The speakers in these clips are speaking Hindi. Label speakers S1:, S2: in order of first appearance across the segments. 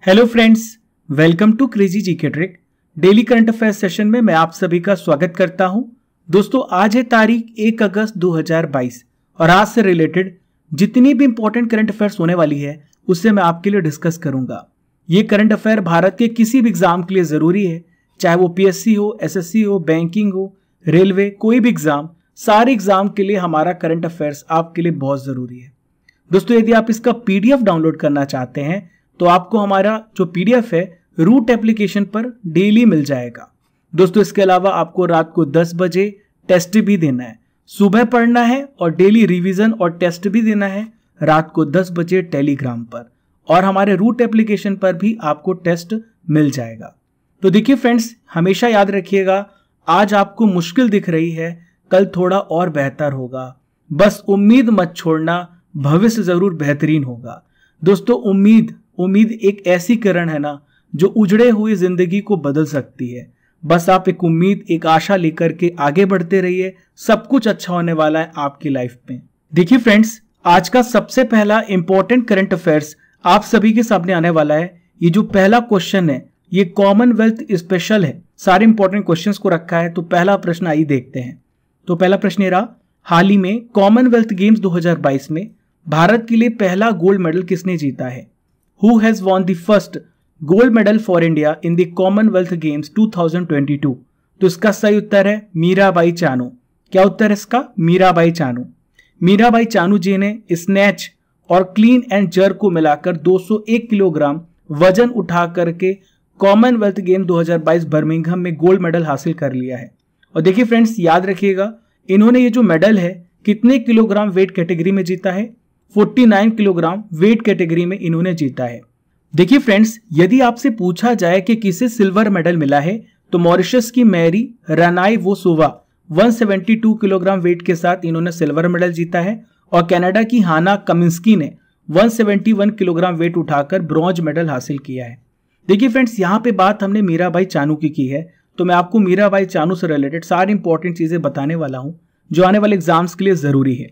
S1: Hello friends, welcome to crazy GK trick. Daily current affairs session में मैं आप सभी का स्वागत करता हूं। दोस्तों, आज है तारीख 1 अगस्त 2022 और आज से रिलेटेड जितनी भी इंपॉर्टेंट करंट अफेयर्स होने वाली है उससे मैं आपके लिए डिस्कस करूंगा। ये करंट अफेयर भारत के किसी भी एग्जाम के लिए जरूरी है, चाहे वो पीएससी हो, एसएससी हो, बैंकिंग हो, रेलवे, कोई भी एग्जाम, सारे एग्जाम के लिए हमारा करंट अफेयर्स आपके लिए बहुत जरूरी है। दोस्तों, यदि आप इसका पीडीएफ डाउनलोड करना चाहते हैं तो आपको हमारा जो पीडीएफ है रूट एप्लीकेशन पर डेली मिल जाएगा। दोस्तों, इसके अलावा आपको रात को 10 बजे टेस्ट भी देना है, सुबह पढ़ना है और डेली रिवीजन और टेस्ट भी देना है रात को 10 बजे टेलीग्राम पर, और हमारे रूट एप्लीकेशन पर भी आपको टेस्ट मिल जाएगा। तो देखिए फ्रेंड्स, हमेशा याद रखिएगा, आज आपको मुश्किल दिख रही है, कल थोड़ा और बेहतर होगा। बस उम्मीद मत छोड़ना, भविष्य जरूर बेहतरीन होगा। दोस्तों, उम्मीद एक ऐसी किरण है ना जो उजड़े हुई जिंदगी को बदल सकती है। बस आप एक उम्मीद, एक आशा लेकर के आगे बढ़ते रहिए, सब कुछ अच्छा होने वाला है आपकी लाइफ में। देखिए फ्रेंड्स, आज का सबसे पहला इंपॉर्टेंट करंट अफेयर्स आप सभी के सामने आने वाला है। ये जो पहला क्वेश्चन है ये कॉमनवेल्थ स्पेशल है, सारे इंपॉर्टेंट क्वेश्चंस को रखा है। तो पहला प्रश्न आइए देखते हैं। तो पहला प्रश्न ये रहा, हाल ही में कॉमनवेल्थ गेम्स 2022 में भारत के लिए पहला गोल्ड मेडल किसने जीता है? Who has won the first gold medal for India in the Commonwealth Games 2022? तो इसका सही उत्तर है मीराबाई चानू। क्या उत्तर है इसका? मीराबाई चानू। मीराबाई चानू जी ने स्नैच और क्लीन एंड जर्क को मिलाकर 201 किलोग्राम वजन उठा करके कॉमनवेल्थ गेम 2022 बर्मिंघम में गोल्ड मेडल हासिल कर लिया है। और देखिए फ्रेंड्स, याद रखिएगा, इन्होंने ये जो मेडल है कितने किलोग्राम वेट कैटेगरी में जीता है? 49 किलोग्राम वेट कैटेगरी में इन्होंने जीता है। देखिए फ्रेंड्स, यदि आपसे पूछा जाए कि किसे सिल्वर मेडल मिला है तो मॉरिशस की मैरी रानाइवोसोवा 172 किलोग्राम वेट के साथ इन्होंने सिल्वर मेडल जीता है, और कनाडा की हाना कमिंस्की ने 171 किलोग्राम वेट उठाकर ब्रॉन्ज मेडल हासिल किया है। देखिए फ्रेंड्स, यहाँ पे बात हमने मीराबाई चानू की है, तो मैं आपको मीराबाई चानू से रिलेटेड सारी इंपॉर्टेंट चीजें बताने वाला हूँ जो आने वाले एग्जाम्स के लिए जरूरी है।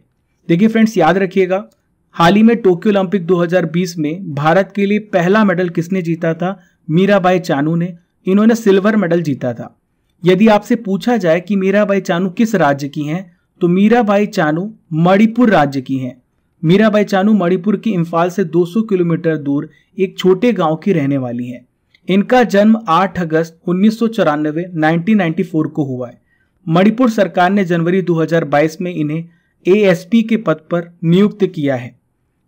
S1: देखिए फ्रेंड्स, याद रखिएगा, हाल ही में टोक्यो ओलंपिक 2020 में भारत के लिए पहला मेडल किसने जीता था? मीराबाई चानू ने। इन्होंने सिल्वर मेडल जीता था। यदि आपसे पूछा जाए कि मीराबाई चानू किस राज्य की हैं, तो मीराबाई चानू मणिपुर राज्य की हैं। मीराबाई चानू मणिपुर की इम्फाल से 200 किलोमीटर दूर एक छोटे गांव की रहने वाली हैं। इनका जन्म 8 अगस्त 1994 को हुआ है। मणिपुर सरकार ने जनवरी 2022 में इन्हें एएसपी के पद पर नियुक्त किया है।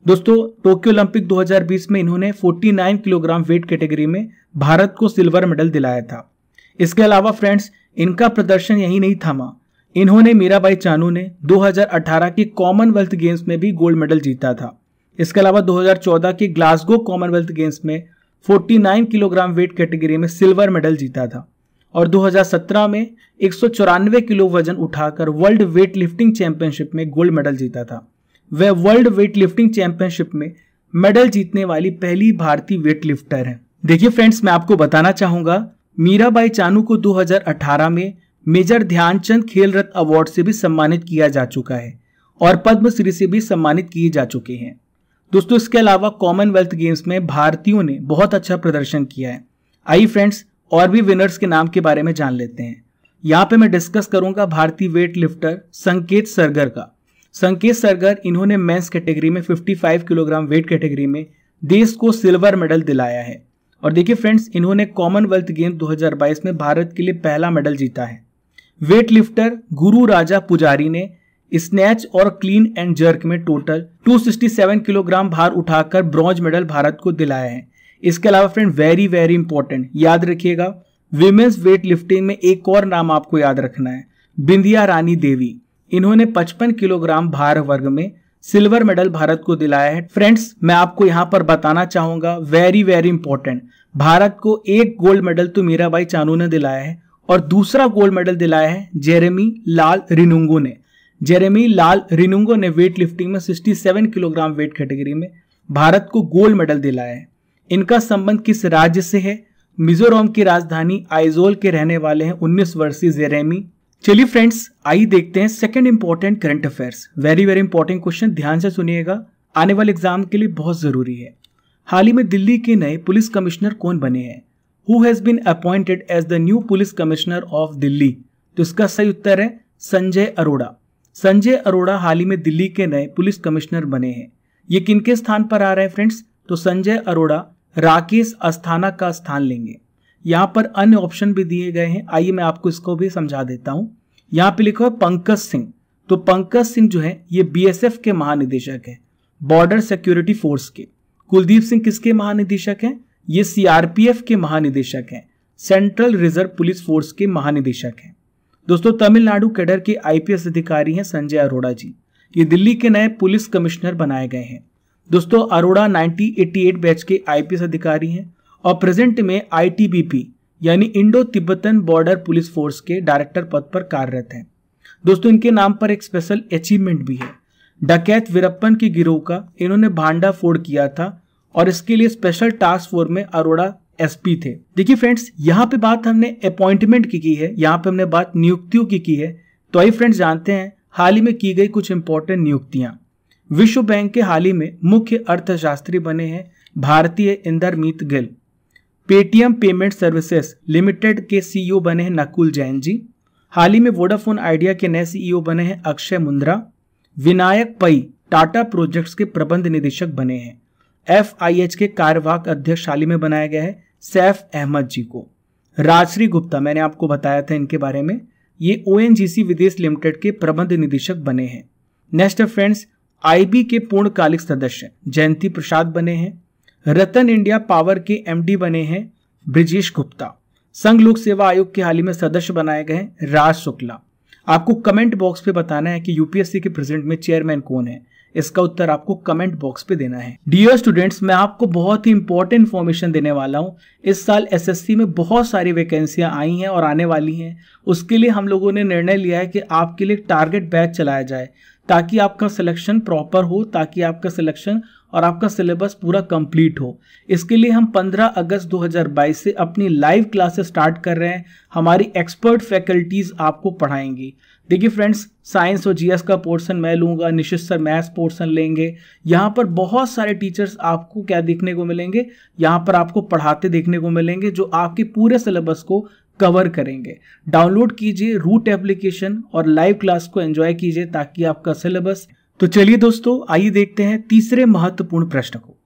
S1: दोस्तों, टोक्यो ओलंपिक 2020 में इन्होंने 49 किलोग्राम वेट कैटेगरी में भारत को सिल्वर मेडल दिलाया था। इसके अलावा फ्रेंड्स, इनका प्रदर्शन यही नहीं थमा, इन्होंने मीराबाई चानू ने 2018 के कॉमनवेल्थ गेम्स में भी गोल्ड मेडल जीता था। इसके अलावा 2014 के ग्लासगो कॉमनवेल्थ गेम्स में 49 किलोग्राम वेट कैटेगरी में सिल्वर मेडल जीता था, और 2017 में 194 किलो वजन उठाकर वर्ल्ड वेट लिफ्टिंग चैंपियनशिप में गोल्ड मेडल जीता था। वह वर्ल्ड वेट लिफ्टिंग चैंपियनशिप में मेडल जीतने वाली पहली भारतीय वेट लिफ्टर है। देखिए फ्रेंड्स, मैं आपको बताना चाहूंगा, मीराबाई चानू को 2018 में मेजर ध्यानचंद खेल रत्न अवार्ड से भी सम्मानित किया जा चुका है, और पद्मश्री से भी सम्मानित किए जा चुके हैं। दोस्तों, इसके अलावा कॉमनवेल्थ गेम्स में भारतीयों ने बहुत अच्छा प्रदर्शन किया है। आइए फ्रेंड्स, और भी विनर्स के नाम के बारे में जान लेते हैं। यहाँ पे मैं डिस्कस करूंगा भारतीय वेट लिफ्टर संकेत सरगर का। संकेत सरगर, इन्होंने मेंस कैटेगरी में 55 किलोग्राम वेट कैटेगरी में देश को सिल्वर मेडल दिलाया है। और देखिए फ्रेंड्स, इन्होंने कॉमनवेल्थ गेम 2022 में भारत के लिए पहला मेडल जीता है। वेट लिफ्टर गुरु राजा पुजारी ने स्नैच और क्लीन एंड जर्क में टोटल 267 किलोग्राम भार उठाकर ब्रॉन्ज मेडल भारत को दिलाया है। इसके अलावा फ्रेंड, वेरी इंपॉर्टेंट, याद रखिएगा, विमेन्स वेट लिफ्टिंग में एक और नाम आपको याद रखना है, बिंदिया रानी देवी। इन्होंने 55 किलोग्राम भार वर्ग में सिल्वर मेडल भारत को दिलाया है। फ्रेंड्स, मैं आपको यहां पर बताना चाहूंगा, वेरी इंपॉर्टेंट, भारत को एक गोल्ड मेडल तो मीराबाई चानू ने दिलाया है, और दूसरा गोल्ड मेडल दिलाया है जेरेमी लाल रिनुंगो ने। जेरेमी लाल रिनुंगो ने वेट लिफ्टिंग में 67 किलोग्राम वेट कैटेगरी में भारत को गोल्ड मेडल दिलाया है। इनका संबंध किस राज्य से है? मिजोरम की राजधानी आइजोल के रहने वाले हैं 19 वर्षीय जेरेमी। चलिए फ्रेंड्स, आइए देखते हैं second important current affairs. Very important question, ध्यान से सुनिएगा, आने वाले एग्जाम के लिए बहुत जरूरी है। हाल ही में दिल्ली के नए पुलिस कमिश्नर कौन बने हैं? Who has been appointed as the new police commissioner of Delhi? तो इसका सही उत्तर है संजय अरोड़ा। संजय अरोड़ा हाल ही में दिल्ली के नए पुलिस कमिश्नर बने हैं। ये किनके स्थान पर आ रहे हैं फ्रेंड्स? तो संजय अरोड़ा राकेश अस्थाना का स्थान लेंगे। यहाँ पर अन्य ऑप्शन भी दिए गए हैं, आइए मैं आपको इसको भी समझा देता हूँ। यहाँ पे लिखा है पंकज सिंह। तो पंकज सिंह जो है ये बीएसएफ के महानिदेशक है, बॉर्डर सिक्योरिटी फोर्स के। कुलदीप सिंह किसके महानिदेशक हैं? ये सीआरपीएफ के महानिदेशक हैं, सेंट्रल रिजर्व पुलिस फोर्स के महानिदेशक हैं। दोस्तों तमिलनाडु कैडर के आईपीएस अधिकारी हैं संजय अरोड़ा जी। ये दिल्ली के नए पुलिस कमिश्नर बनाए गए हैं। दोस्तों अरोड़ा 1988 बैच के आईपीएस अधिकारी हैं और प्रेजेंट में आईटीबीपी यानी Indo Tibetan border police force के डायरेक्टर पद पर कार्यरत हैं। दोस्तों इनके नाम पर एक स्पेशल अचीवमेंट भी है। डकैत वीरप्पन के गिरोह का इन्होंने भांडा फोड़ किया था और इसके लिए स्पेशल टास्क फोर्स में अरोड़ा एसपी थे। देखिए फ्रेंड्स यहाँ पे बात हमने अपॉइंटमेंट की है, यहाँ पे हमने बात नियुक्तियों की है। तो आइए फ्रेंड्स जानते हैं हाल ही में की गई कुछ इंपॉर्टेंट नियुक्तियां। विश्व बैंक के हाल ही में मुख्य अर्थशास्त्री बने हैं भारतीय Indermit Gill. Paytm payment services limited के सीईओ बने हैं नकुल जैन जी। हाल ही में वोडाफोन आइडिया के नए सीईओ बने हैं अक्षय मुंद्रा। विनायक पई टाटा प्रोजेक्ट्स के प्रबंध निदेशक बने हैं। एफआईएच के कार्यवाहक अध्यक्ष हाल ही में बनाया गया है सैफ अहमद जी को। राजश्री गुप्ता मैंने आपको बताया था इनके बारे में, ये ओएनजीसी विदेश लिमिटेड के प्रबंध निदेशक बने हैं। नेक्स्ट फ्रेंड्स आईबी के पूर्णकालिक सदस्य जयंती प्रसाद बने हैं। रतन इंडिया पावर के एमडी बने हैं ब्रिजेश गुप्ता। संघ लोक सेवा आयोग के हाल ही में सदस्य बनाए गए हैं राज शुक्ला। आपको कमेंट बॉक्स पे बताना है कि यूपीएससी के प्रेजेंट में चेयरमैन कौन है, इसका उत्तर आपको कमेंट बॉक्स पे देना है। डियर स्टूडेंट्स मैं आपको बहुत ही इंपॉर्टेंट इन्फॉर्मेशन देने वाला हूं। इस साल एसएससी में बहुत सारी वैकेंसियां आई हैं और आने वाली हैं। उसके लिए हम लोगों ने निर्णय लिया है कि आपके लिए टारगेट बैच चलाया जाए ताकि आपका सिलेक्शन प्रॉपर हो, ताकि आपका सिलेक्शन और आपका सिलेबस पूरा कंप्लीट हो। इसके लिए हम 15 अगस्त 2022 से अपनी लाइव क्लासेस स्टार्ट कर रहे हैं। हमारी एक्सपर्ट फैकल्टीज आपको पढ़ाएंगी। देखिए फ्रेंड्स साइंस और जीएस का पोर्शन मैं लूंगा, निशित सर मैथ्स पोर्शन लेंगे। यहाँ पर बहुत सारे टीचर्स आपको क्या देखने को मिलेंगे, यहाँ पर आपको पढ़ाते देखने को मिलेंगे जो आपके पूरे सिलेबस को कवर करेंगे। डाउनलोड कीजिए रूट एप्लीकेशन और लाइव क्लास को एंजॉय कीजिए ताकि आपका सिलेबस। तो चलिए दोस्तों आइए देखते हैं तीसरे महत्वपूर्ण प्रश्न को।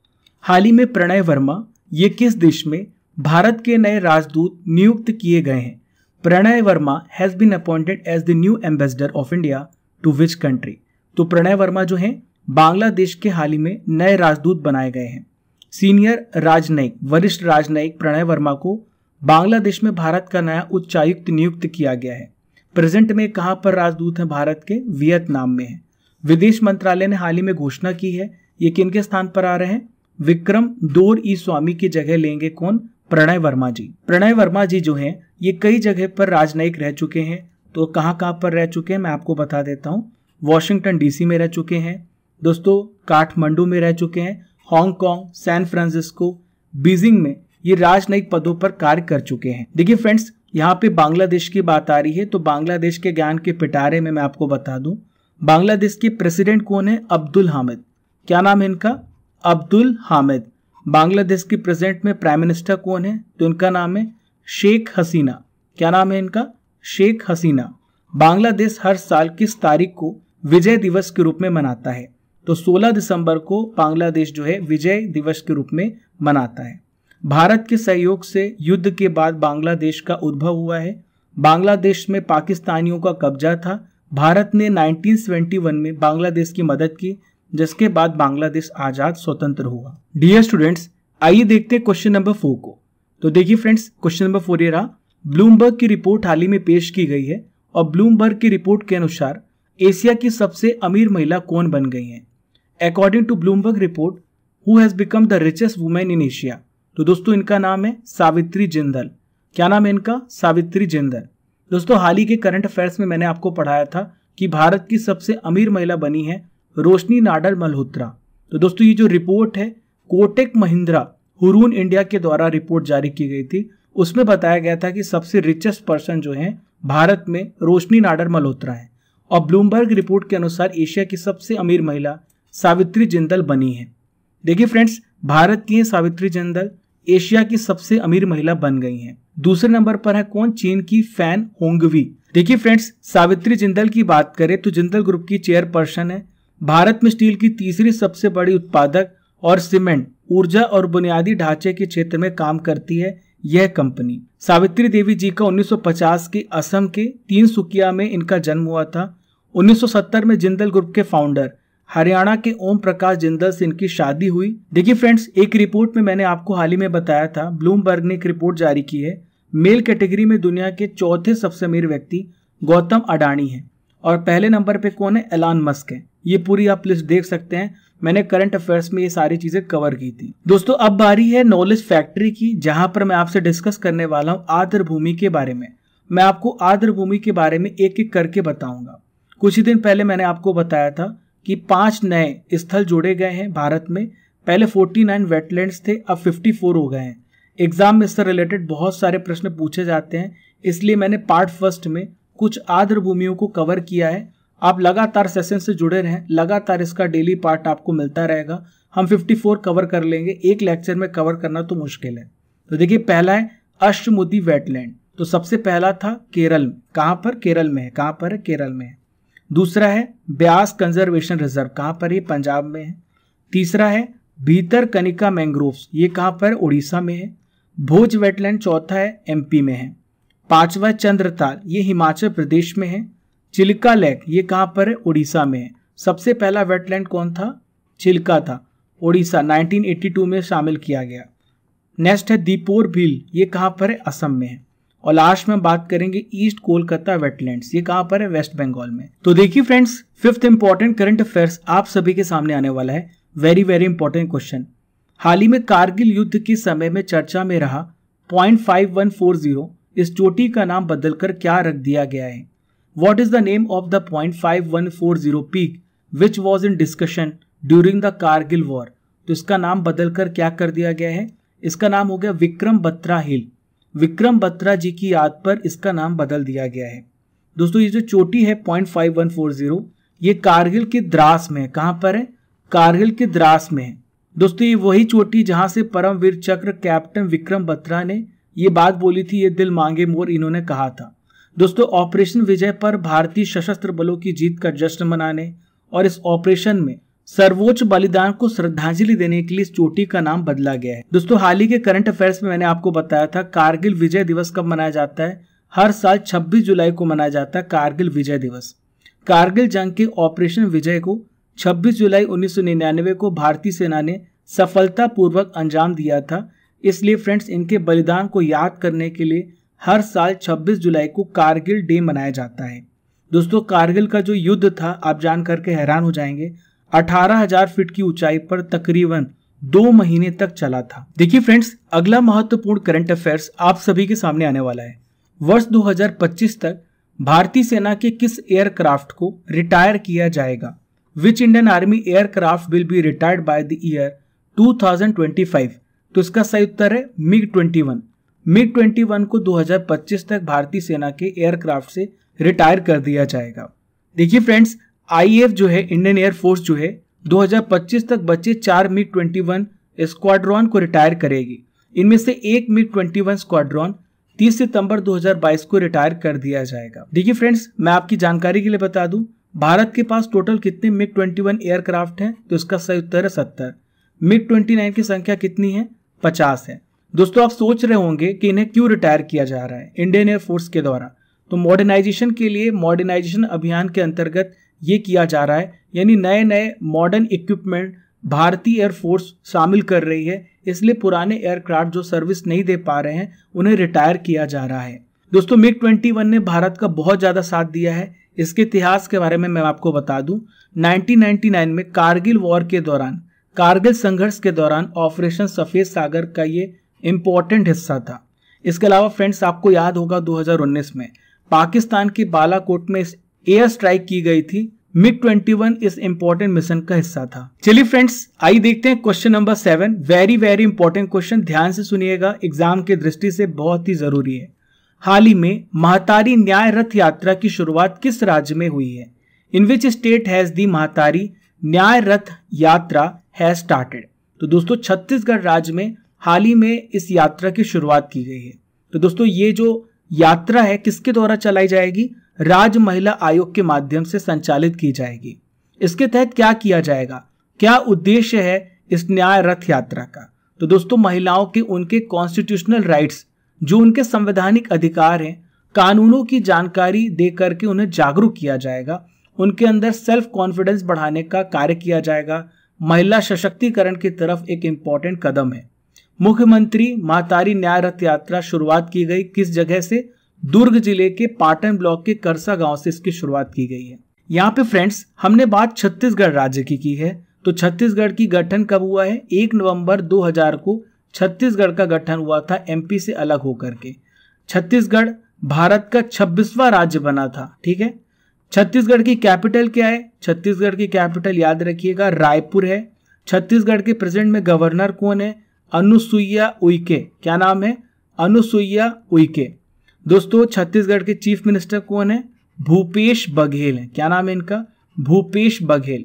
S1: हाल ही में प्रणय वर्मा ये किस देश में भारत के नए राजदूत नियुक्त किए गए हैं? Pranay Varma has been appointed as the new ambassador of India to which country? तो प्रणय वर्मा जो हैं बांग्लादेश के हाल ही में नए राजदूत बनाए गए हैं। सीनियर राजनयिक वरिष्ठ राजनयिक प्रणय वर्मा को बांग्लादेश में भारत का नया उच्चायुक्त नियुक्त किया गया है। प्रेजेंट में कहां पर राजदूत हैं भारत के? वियतनाम में है। विदेश मंत्रालय ने हाल ही में घोषणा की है ये किनके स्थान पर आ रहे हैं? विक्रम दोरई स्वामी की जगह लेंगे कौन? प्रणय वर्मा जी। प्रणय वर्मा जी जो हैं ये कई जगह पर राजनयिक रह चुके हैं। तो कहां कहां पर रह चुके हैं मैं आपको बता देता हूं। वॉशिंगटन डीसी में रह चुके हैं दोस्तों, काठमांडू में रह चुके हैं, हांगकांग, सैन फ्रांसिस्को, बीजिंग में ये राजनयिक पदों पर कार्य कर चुके हैं। देखिए फ्रेंड्स यहाँ पे बांग्लादेश की बात आ रही है तो बांग्लादेश के ज्ञान के पिटारे में मैं आपको बता दूं बांग्लादेश के प्रेसिडेंट कौन है? अब्दुल हामिद। क्या नाम है इनका? अब्दुल हामिद। बांग्लादेश के प्रेसिडेंट में प्राइम मिनिस्टर कौन है? तो इनका नाम है शेख हसीना। क्या नाम है इनका? शेख हसीना। बांग्लादेश हर साल किस तारीख को विजय दिवस के रूप में मनाता है? तो 16 दिसंबर को बांग्लादेश जो है विजय दिवस के रूप में मनाता है। भारत के सहयोग से युद्ध के बाद बांग्लादेश का उद्भव हुआ है। बांग्लादेश में पाकिस्तानियों का कब्जा था। भारत ने 1971 में बांग्लादेश की मदद की जिसके बाद बांग्लादेश आजाद स्वतंत्र हुआ। डियर स्टूडेंट्स आइए देखते हैं क्वेश्चन नंबर 4 को। तो देखिए फ्रेंड्स क्वेश्चन नंबर 4 ये रहा। ब्लूमबर्ग की रिपोर्ट हाल ही में पेश की गई है और ब्लूमबर्ग की रिपोर्ट के अनुसार एशिया की सबसे अमीर महिला कौन बन गई हैं? According to Bloomberg report who has become the richest women in Asia? तो दोस्तों इनका नाम है सावित्री जिंदल। क्या नाम है इनका? सावित्री जिंदल। दोस्तों हाल ही के करंट अफेयर्स में मैंने आपको पढ़ाया था कि भारत की सबसे अमीर महिला बनी है रोशनी नाडर मल्होत्रा। तो दोस्तों ये जो रिपोर्ट है कोटक महिंद्रा हुरून इंडिया के द्वारा रिपोर्ट जारी की गई थी, उसमें बताया गया था कि सबसे रिचेस्ट पर्सन जो है भारत में रोशनी नाडर मल्होत्रा है और ब्लूमबर्ग रिपोर्ट के अनुसार एशिया की सबसे अमीर महिला सावित्री जिंदल बनी है। देखिए फ्रेंड्स भारत की सावित्री जिंदल एशिया की सबसे अमीर महिला बन गई हैं। दूसरे नंबर पर है कौन? चीन की फैन होंगवी। देखिए फ्रेंड्स, सावित्री जिंदल की बात करें तो जिंदल ग्रुप की चेयरपर्सन है। भारत में स्टील की तीसरी सबसे बड़ी उत्पादक और सीमेंट, ऊर्जा और बुनियादी ढांचे के क्षेत्र में काम करती है यह कंपनी। सावित्री देवी जी का 1950 के असम के तिनसुकिया में इनका जन्म हुआ था। 1970 में जिंदल ग्रुप के फाउंडर हरियाणा के ओम प्रकाश जिंदल से इनकी शादी हुई। देखिए फ्रेंड्स, एक रिपोर्ट में मैंने आपको हाल ही में बताया था, ब्लूमबर्ग ने एक रिपोर्ट जारी की है। मेल कैटेगरी में दुनिया के चौथे सबसे अमीर व्यक्ति गौतम अडानी है और पहले नंबर पे कौन है? एलन मस्क है। ये पूरी आप लिस्ट देख सकते हैं, मैंने करंट अफेयर्स में ये सारी चीजें कवर की थी। दोस्तों अब बारी है नॉलेज फैक्ट्री की, जहां पर मैं आपसे डिस्कस करने वाला हूं आर्द्र भूमि के बारे में। मैं आपको आर्द्र भूमि के बारे में एक एक करके बताऊंगा। कुछ ही दिन पहले मैंने आपको बताया था कि 5 नए स्थल जोड़े गए हैं भारत में। पहले 49 वेटलैंड्स थे, अब 54 हो गए हैं। एग्जाम में इससे रिलेटेड बहुत सारे प्रश्न पूछे जाते हैं, इसलिए मैंने पार्ट फर्स्ट में कुछ आर्द्र भूमियों को कवर किया है। आप लगातार सेशन से जुड़े रहें, लगातार इसका डेली पार्ट आपको मिलता रहेगा। हम 54 कवर कर लेंगे, एक लेक्चर में कवर करना तो मुश्किल है। तो देखिए, पहला है अष्टमुदी वेटलैंड। तो सबसे पहला था केरल, कहां पर? केरल में है। कहां पर है? केरल में है। दूसरा है ब्यास कंजर्वेशन रिजर्व, कहां पर? ये पंजाब में है। तीसरा है भीतरकनिका मैंग्रोव्स, ये कहां पर? उड़ीसा में है। भोज वेटलैंड चौथा है, एमपी में है। पांचवा चंद्रताल, ये हिमाचल प्रदेश में है। चिल्का लेक, ये कहां पर है? उड़ीसा में है। सबसे पहला वेटलैंड कौन था? चिल्का था, उड़ीसा 1982 में शामिल किया गया। नेक्स्ट है दीपोर भील, ये कहां पर है? असम में है। और लास्ट में बात करेंगे ईस्ट कोलकाता वेटलैंड्स, ये कहां पर है? वेस्ट बंगाल में। तो देखिए friends, fifth important current affairs आप सभी के सामने आने वाला है। Very very important question. हाल ही में कारगिल युद्ध के समय में चर्चा में रहा .5140, इस चोटी का नाम बदलकर क्या रख दिया गया है? What is the name of the .5140 peak which was in discussion during the Kargil war? तो इसका नाम बदलकर क्या कर दिया गया है? इसका नाम हो गया विक्रम बत्रा हिल। विक्रम बत्रा जी की याद पर इसका नाम बदल दिया गया है। दोस्तों ये जो चोटी है .5140, ये कारगिल के द्रास में है। कहां पर है? कारगिल के द्रास में है। दोस्तों ये वही चोटी जहां से परमवीर चक्र कैप्टन विक्रम बत्रा ने ये बात बोली थी, ये दिल मांगे मोर, इन्होंने कहा था। दोस्तों ऑपरेशन विजय पर भारतीय सशस्त्र बलों की जीत का जश्न मनाने और इस ऑपरेशन में सर्वोच्च बलिदान को श्रद्धांजलि देने के लिए इस चोटी का नाम बदला गया है। दोस्तों हाल ही के करंट अफेयर्स में मैंने आपको बताया था कारगिल विजय दिवस कब मनाया जाता है? हर साल 26 जुलाई को मनाया जाता है कारगिल विजय दिवस। कारगिल जंग के ऑपरेशन विजय को 26 जुलाई 1999 को भारतीय सेना ने सफलतापूर्वक अंजाम दिया था। इसलिए फ्रेंड्स, इनके बलिदान को याद करने के लिए हर साल 26 जुलाई को कारगिल डे मनाया जाता है। दोस्तों कारगिल का जो युद्ध था, आप जान करके हैरान हो जाएंगे, 18,000 फीट की ऊंचाई पर तकरीबन 2 महीने तक चला था। देखिए फ्रेंड्स, अगला महत्वपूर्ण करंट अफेयर्स आप सभी के सामने आने वाला है। वर्ष 2025 तक भारतीय सेना के किस एयरक्राफ्ट को रिटायर किया जाएगा? Which Indian army aircraft will be retired by the year 2025? तो इसका सही उत्तर है MiG-21। MiG-21 को 2025 तक भारतीय सेना के एयरक्राफ्ट से रिटायर कर दिया जाएगा। देखिए फ्रेंड्स, IAF जो है, इंडियन एयरफोर्स जो है, 2025 तक बचे 4 MiG-21 स्क्वाड्रॉन को रिटायर करेगी। इनमें से एक MiG-21 स्क्वाड्रॉन 30 सितंबर 2022 को रिटायर कर दिया जाएगा। देखिए फ्रेंड्स, मैं आपकी जानकारी के लिए बता दूं, भारत के पास टोटल कितने MiG-21 एयरक्राफ्ट हैं? तो इसका सही उत्तर है 70। MiG-29 की संख्या कितनी है? 50 है। दोस्तों आप सोच रहे होंगे कि इन्हें क्यों रिटायर किया जा रहा है इंडियन एयरफोर्स के द्वारा। तो मॉडर्नाइजेशन के लिए, मॉडर्नाइजेशन अभियान के अंतर्गत ये किया जा रहा है, यानी नए नए मॉडर्न इक्विपमेंट भारतीय एयरफोर्स शामिल कर रही है। इसलिए पुराने एयरक्राफ्ट जो सर्विस नहीं दे पा रहे हैं, उन्हें रिटायर किया जा रहा है। दोस्तों MiG-21 ने भारत का बहुत ज्यादा साथ दिया है। इसके इतिहास के बारे में मैं आपको बता दूं, 1999 में कारगिल वॉर के दौरान, कारगिल संघर्ष के दौरान ऑपरेशन सफेद सागर का ये इंपॉर्टेंट हिस्सा था। इसके अलावा फ्रेंड्स, आपको याद होगा 2019 में पाकिस्तान के बालाकोट में एयर स्ट्राइक की गई थी। MiG-21 इस इंपॉर्टेंट मिशन का हिस्सा था। चलिए फ्रेंड्स, आइए देखते हैं question number 7। Very very important question, ध्यान से सुनिएगा, एग्जाम की दृष्टि से बहुत ही जरूरी है। हाल ही में महतारी न्याय रथ यात्रा की शुरुआत किस राज्य में हुई है? इन विच स्टेट हैज दी महतारी न्याय रथ यात्रा हैज स्टार्टेड? तो दोस्तों छत्तीसगढ़ राज्य में हाल ही में इस यात्रा की शुरुआत की गई है। तो दोस्तों ये जो यात्रा है किसके द्वारा चलाई जाएगी? राज्य महिला आयोग के माध्यम से संचालित की जाएगी। इसके तहत क्या किया जाएगा, क्या उद्देश्य है इस न्याय रथ यात्रा का? तो दोस्तों महिलाओं के उनके कॉन्स्टिट्यूशनल राइट्स, जो उनके संवैधानिक अधिकार हैं, कानूनों की जानकारी दे करके उन्हें जागरूक किया जाएगा, उनके अंदर सेल्फ कॉन्फिडेंस बढ़ाने का कार्य किया जाएगा। महिला सशक्तिकरण की तरफ एक इम्पॉर्टेंट कदम है। मुख्यमंत्री महतारी न्याय रथ यात्रा शुरुआत की गई किस जगह से? दुर्ग जिले के पाटन ब्लॉक के करसा गांव से इसकी शुरुआत की गई है। यहाँ पे फ्रेंड्स हमने बात छत्तीसगढ़ राज्य की है। तो छत्तीसगढ़ की गठन कब हुआ है? 1 नवंबर 2000 को छत्तीसगढ़ का गठन हुआ था एमपी से अलग होकर के। छत्तीसगढ़ भारत का 26वां राज्य बना था। ठीक है। छत्तीसगढ़ की कैपिटल क्या है? छत्तीसगढ़ की कैपिटल याद रखिएगा रायपुर है। छत्तीसगढ़ के प्रेजेंट में गवर्नर कौन है? अनुसुईया उइके। क्या नाम है? अनुसुईया उइके। दोस्तों छत्तीसगढ़ के चीफ मिनिस्टर कौन है? भूपेश बघेल है। क्या नाम है इनका? भूपेश बघेल।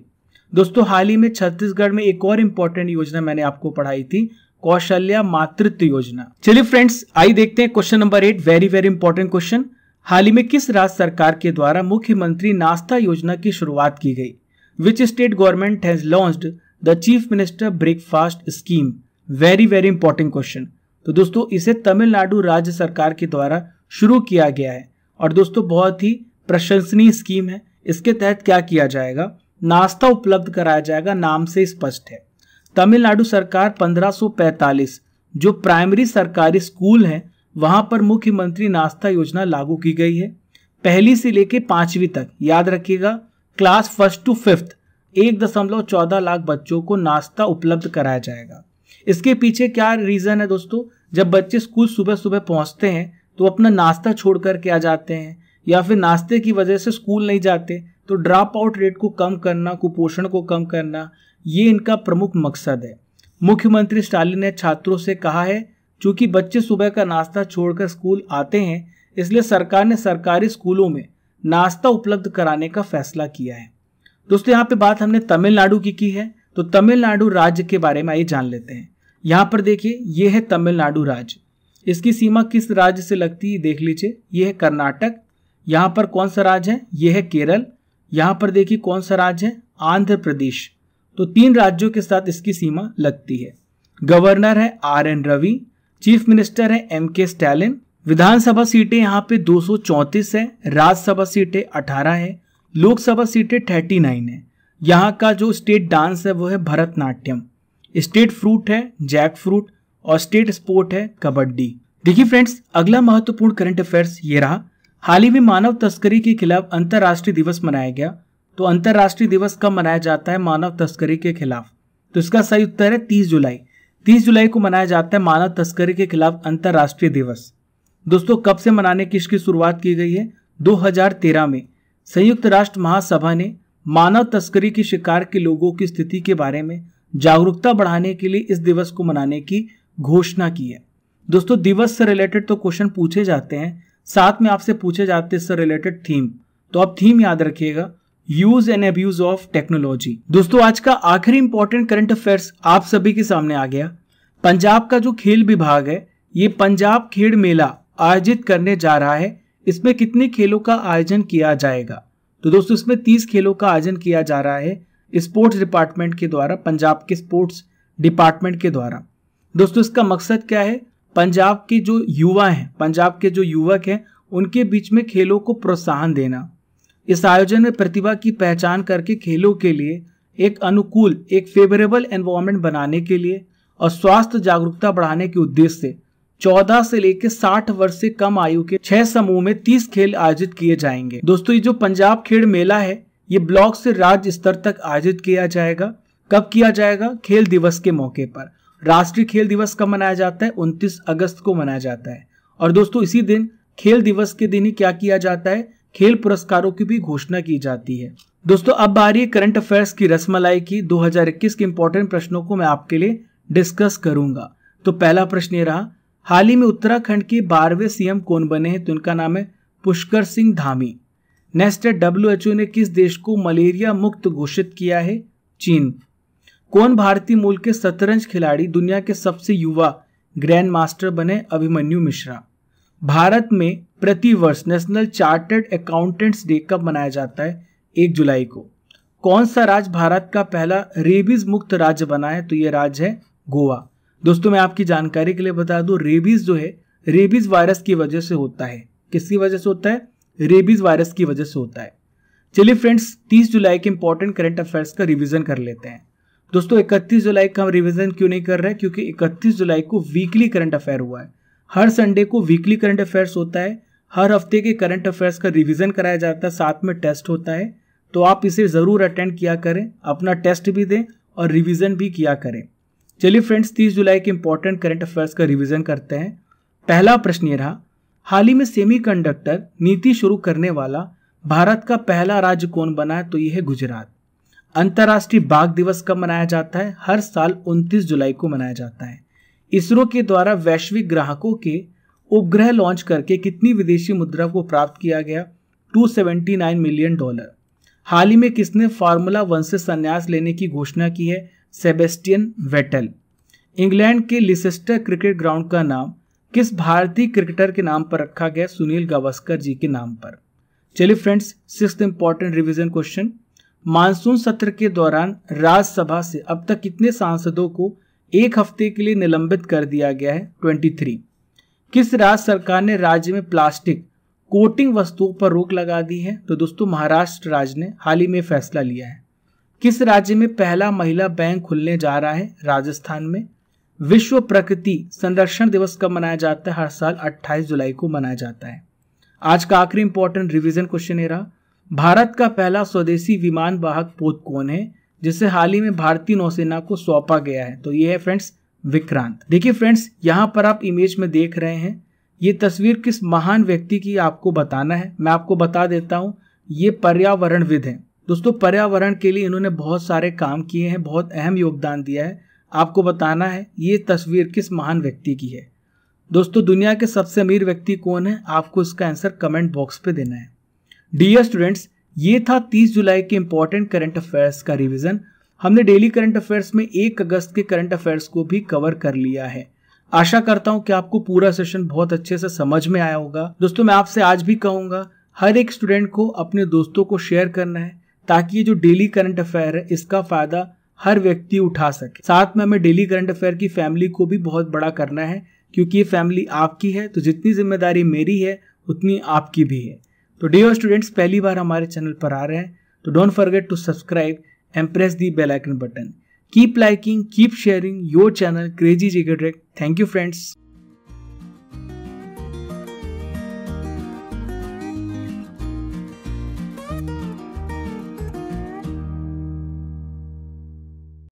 S1: दोस्तों हाल ही में छत्तीसगढ़ में एक और इंपॉर्टेंट योजना मैंने आपको पढ़ाई थी, कौशल्या मातृत्व योजना। चलिए फ्रेंड्स आइए देखते हैं question number 8, very very important question. हाल ही में किस राज्य सरकार के द्वारा मुख्यमंत्री नाश्ता योजना की शुरुआत की गई? Which state government has launched the chief minister breakfast scheme? Very very important question. तो दोस्तों इसे तमिलनाडु राज्य सरकार के द्वारा शुरू किया गया है और दोस्तों बहुत ही प्रशंसनीय स्कीम है। इसके तहत क्या किया जाएगा? नाश्ता उपलब्ध कराया जाएगा, नाम से स्पष्ट है। तमिलनाडु सरकार 1545 जो प्राइमरी सरकारी स्कूल हैं वहां पर मुख्यमंत्री नाश्ता योजना लागू की गई है। पहली से लेके 5वीं तक याद रखिएगा, क्लास 1 to 5 1.14 लाख बच्चों को नाश्ता उपलब्ध कराया जाएगा। इसके पीछे क्या रीजन है दोस्तों? जब बच्चे स्कूल सुबह सुबह पहुंचते हैं तो अपना नाश्ता छोड़ करके आ जाते हैं या फिर नाश्ते की वजह से स्कूल नहीं जाते, तो ड्रॉप आउट रेट को कम करना, कुपोषण को कम करना, ये इनका प्रमुख मकसद है। मुख्यमंत्री स्टालिन ने छात्रों से कहा है, चूंकि बच्चे सुबह का नाश्ता छोड़कर स्कूल आते हैं इसलिए सरकार ने सरकारी स्कूलों में नाश्ता उपलब्ध कराने का फैसला किया है। दोस्तों यहाँ पे बात हमने तमिलनाडु की है, तो तमिलनाडु राज्य के बारे में आइए जान लेते हैं। यहाँ पर देखिए ये है तमिलनाडु राज्य, इसकी सीमा किस राज्य से लगती है देख लीजिए। ये है कर्नाटक। यहाँ पर कौन सा राज्य है? ये है केरल। यहाँ पर देखिए कौन सा राज्य है? आंध्र प्रदेश। तो 3 राज्यों के साथ इसकी सीमा लगती है। गवर्नर है RN रवि, चीफ मिनिस्टर है MK स्टालिन। विधानसभा सीटें यहाँ पे 234 है, राज्यसभा सीटें 18 है, लोकसभा सीटें 39 है। यहाँ का जो स्टेट डांस है वो है भरतनाट्यम, स्टेट फ्रूट है जैक फ्रूट और स्टेट स्पोर्ट है कबड्डी। देखिए फ्रेंड्स अगला महत्वपूर्ण करंट अफेयर्स ये रहा। हाल ही में मानव तस्करी के खिलाफ अंतर्राष्ट्रीय दिवस मनाया गया। तो अंतर्राष्ट्रीय दिवस कब मनाया जाता है मानव तस्करी के खिलाफ? तो इसका सही उत्तर है 30 जुलाई। 30 जुलाई को मनाया जाता है मानव तस्करी के खिलाफ अंतर्राष्ट्रीय दिवस। दोस्तों कब से मनाने की इसकी शुरुआत की गई है? 2013 में संयुक्त राष्ट्र महासभा ने मानव तस्करी की शिकार के लोगों की स्थिति के बारे में जागरूकता बढ़ाने के लिए इस दिवस को मनाने की घोषणा की है। दोस्तों दिवस से रिलेटेड तो क्वेश्चन पूछे जाते हैं, साथ में आपसे पूछे जाते हैं इससे रिलेटेड थीम। तो आप थीम याद रखिएगा, use and abuse of technology. दोस्तों आज का आखिरी इंपॉर्टेंट करंट अफेयर्स आप सभी के सामने आ गया। पंजाब का जो खेल विभाग है ये पंजाब खेल मेला आयोजित करने जा रहा है। इसमें कितने खेलों का आयोजन किया जाएगा? तो दोस्तों इसमें 30 खेलों का आयोजन किया जा रहा है स्पोर्ट्स डिपार्टमेंट के द्वारा, पंजाब के स्पोर्ट्स डिपार्टमेंट के द्वारा। दोस्तों इसका मकसद क्या है? पंजाब के जो युवा हैं, पंजाब के जो युवक हैं उनके बीच में खेलों को प्रोत्साहन देना। इस आयोजन में प्रतिभा की पहचान करके खेलों के लिए एक अनुकूल, एक फेवरेबल एनवायरनमेंट बनाने के लिए और स्वास्थ्य जागरूकता बढ़ाने के उद्देश्य से 14 से लेकर 60 वर्ष से कम आयु के 6 समूह में 30 खेल आयोजित किए जाएंगे। दोस्तों ये जो पंजाब खेल मेला है ये ब्लॉक से राज्य स्तर तक आयोजित किया जाएगा। कब किया जाएगा? खेल दिवस के मौके पर। राष्ट्रीय खेल दिवस कब मनाया जाता है? 29 अगस्त को मनाया जाता है। और दोस्तों इसी दिन खेल दिवस के दिन ही क्या किया जाता है? खेल पुरस्कारों की भी घोषणा की जाती है। दोस्तों अब बारी है करंट अफेयर्स की रसमलाई की। 2021 के इंपॉर्टेंट प्रश्नों को मैं आपके लिए डिस्कस करूंगा। तो पहला प्रश्न ये रहा, हाल ही में उत्तराखंड के 12वें CM कौन बने हैं? तो इनका नाम है पुष्कर सिंह धामी। नेक्स्ट है WHO ने किस देश को मलेरिया मुक्त घोषित किया है? चीन। कौन भारतीय मूल के शतरंज खिलाड़ी दुनिया के सबसे युवा ग्रैंड मास्टर बने? अभिमन्यु मिश्रा। भारत में प्रतिवर्ष नेशनल चार्टर्ड अकाउंटेंट्स डे कब मनाया जाता है? 1 जुलाई को। कौन सा राज्य भारत का पहला रेबीज मुक्त राज्य बना है? तो ये राज्य है गोवा। दोस्तों मैं आपकी जानकारी के लिए बता दूं, रेबीज जो है रेबीज वायरस की वजह से होता है। किसकी वजह से होता है? रेबीज वायरस की वजह से होता है। चलिए फ्रेंड्स, 30 जुलाई के इंपॉर्टेंट करंट अफेयर्स का रिवीजन कर लेते हैं। दोस्तों 31 जुलाई का हम रिवीजन क्यों नहीं कर रहे हैं? क्योंकि 31 जुलाई को वीकली करंट अफेयर हुआ है। हर संडे को वीकली करंट अफेयर्स होता है। हर हफ्ते के करंट अफेयर्स का रिवीजन कराया जाता है, साथ में टेस्ट होता है। तो आप इसे जरूर अटेंड किया करें, अपना टेस्ट भी दें और रिवीजन भी किया करें। चलिए फ्रेंड्स, 30 जुलाई के इंपॉर्टेंट करंट अफेयर्स का रिवीजन करते हैं। पहला प्रश्न ये रहा, हाल ही में सेमीकंडक्टर नीति शुरू करने वाला भारत का पहला राज्य कौन बना है? तो यह है गुजरात। अंतर्राष्ट्रीय बाघ दिवस कब मनाया जाता है? हर साल 29 जुलाई को मनाया जाता है। इसरो के द्वारा वैश्विक ग्राहकों के उपग्रह लॉन्च करके कितनी विदेशी मुद्रा को प्राप्त किया गया? $279 मिलियन। हाल ही में किसने फार्मूला 1 से संन्यास लेने की घोषणा की है? Sebastian Vettel. इंग्लैंड के लिसेस्टर क्रिकेट ग्राउंड का नाम किस भारतीय क्रिकेटर के नाम पर रखा गया? सुनील गावस्कर जी के नाम पर। चलिए friends, 6th important revision question, monsoon सत्र के दौरान राज्यसभा से अब तक कितने सांसदों को 1 हफ्ते के लिए निलंबित कर दिया गया है? 23। किस राज्य सरकार ने राज्य में प्लास्टिक कोटिंग वस्तुओं पर रोक लगा दी है? तो दोस्तों महाराष्ट्र राज्य ने हाल ही में फैसला लिया है। किस राज्य में पहला महिला बैंक खुलने जा रहा है? राजस्थान में। विश्व प्रकृति संरक्षण दिवस कब मनाया जाता है? हर साल 28 जुलाई को मनाया जाता है। आज का आखिरी इंपॉर्टेंट रिवीजन क्वेश्चन ये रहा, भारत का पहला स्वदेशी विमान वाहक पोत कौन है जिसे हाल ही में भारतीय नौसेना को सौंपा गया है? तो ये है फ्रेंड्स विक्रांत। देखिए फ्रेंड्स, यहाँ पर आप इमेज में देख रहे हैं, ये तस्वीर किस महान व्यक्ति की आपको बताना है। मैं आपको बता देता हूँ, ये पर्यावरणविद हैं। दोस्तों पर्यावरण के लिए इन्होंने बहुत सारे काम किए हैं, बहुत अहम योगदान दिया है। आपको बताना है ये तस्वीर किस महान व्यक्ति की है। दोस्तों दुनिया के सबसे अमीर व्यक्ति कौन है? आपको इसका आंसर कमेंट बॉक्स पे देना है। डियर स्टूडेंट्स, ये था 30 जुलाई के इंपॉर्टेंट करंट अफेयर्स का रिवीजन। हमने डेली करंट अफेयर्स में 1 अगस्त के करंट अफेयर्स को भी कवर कर लिया है। आशा करता हूं कि आपको पूरा सेशन बहुत अच्छे से समझ में आया होगा। दोस्तों मैं आपसे आज भी कहूंगा, हर एक स्टूडेंट को अपने दोस्तों को शेयर करना है ताकि ये जो डेली करंट अफेयर है इसका फायदा हर व्यक्ति उठा सके। साथ में हमें डेली करंट अफेयर की फैमिली को भी बहुत बड़ा करना है, क्योंकि ये फैमिली आपकी है, तो जितनी जिम्मेदारी मेरी है उतनी आपकी भी है। तो डियर स्टूडेंट्स, पहली बार हमारे चैनल पर आ रहे हैं तो don't forget to subscribe and press the bell icon button. Keep liking, keep sharing your channel crazy GK trick. Thank you friends.